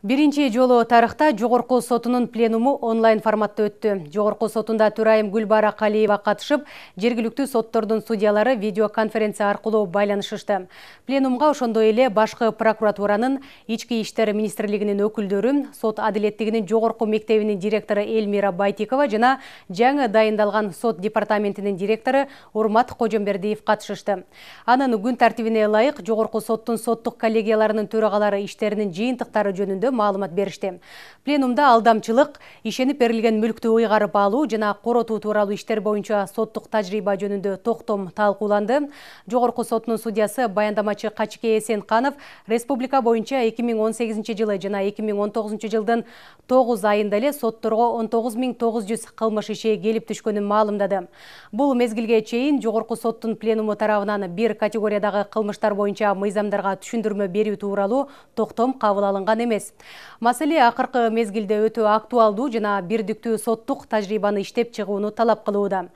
Биринчи жолу тарыхта Жогорку сотунун пленуму онлайн форматта өттү. Жогорку сотунда Төрайым Гүлбара Калиева катышып, жергиликтүү соттордун судьялары видеоконференция аркылуу байланышышты. Пленумга ошондой эле башкы прокуратуранын, Ички иштер министрлигинин өкүлдөрү, сот адилеттигинин жогорку мектебинин директору Эльмира Байтикова жана жаңы дайындалган сот департаментинин директору Урмат Кожомбердиев катышышты. Анын күн тартибине ылайык Жогорку соттун соттук коллегияларынын төрагалары иштеринин жыйынтыктары жөнүндө маалымат беришти. Пленумда алдамчылык, ишенип берилген мүлктү ыйгарып алуу жана коротуу тууралуу иштер боюнча соттук тажрыйба жөнүндө токтом талкууланды. Жогорку соттун судьясы баяндамачы Качке Эсенканов республика боюнча 2018 жылы жана 2019 жылдын 9 айында эле сотторго 19900 кылмыш иши келип түшкөнүн маалымдады. Бул мезгилге чейин Жогорку соттун пленуму тарабынан бир категориядагы кылмыштар боюнча мыйзамдарга түшүндүрмө берүү тууралуу токтом кабыл алынган эмес. Маселе акыркы мезгилде өтө актуалдуу жана бирдиктүү соттук тажрыйбаны иштеп чыгууну талап кылууда.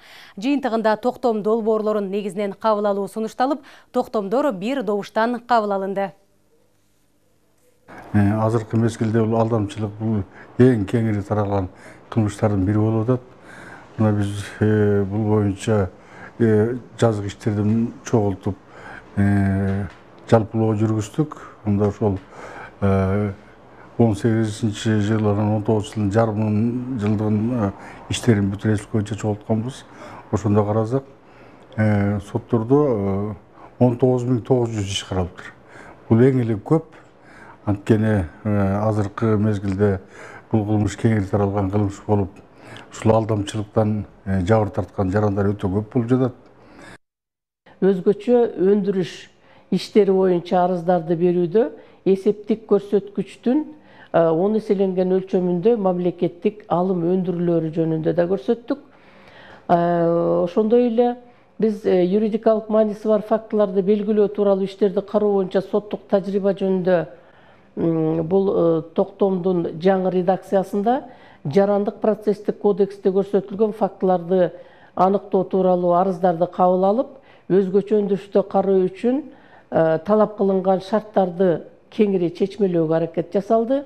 Жыйынтыгында токтом долбоорлорун негизинен кабыл алуу сунушталып, токтомдор бир добуштан кабыл алынды. Азыркы мезгилде бул алдамчылык бул эң кеңири таралган кылмыштардын бири болуп атат. Мына биз бул боюнча жазык иштердин чогултуп жалпылоо жүргүздүк. Мында ошол 18 жылдан 19 жылдын жарым жылдын иштерин бүт республика боюнча чогултканбыз. Ошондо карасак, соттордо 19900 иш каралыптыр. Бул эң эле көп. Анткени азыркы мезгилде бул кылмыш кеңири таралган кылмыш болуп, ушул алдамчылыктан жабыр тарткан жарандар өтө көп болуп жатат. Өзгөчө өндүрүш иштери боюнча арыздарды берүүдө эсептик көрсөткүчтүн 10 эселенген өлчөмүндө мамлекеттик алым өндүрүүлөрү жөнүндө да көрсөттүк. Ошондой эле биз юридикалык мааниси бар фактыларды белгилөө тууралуу иштерди кароо боюнча соттук тажрыйба жөнүндө бул токтомдун жаңы редакциясында жарандык процесстик кодексте көрсөтүлгөн фактыларды аныктоо тууралуу арыздарды кабыл алып, өзгөчө өндүрүштө кароо үчүн талап кылынган шарттарды кеңири чечмелөөгө аракет жасалды.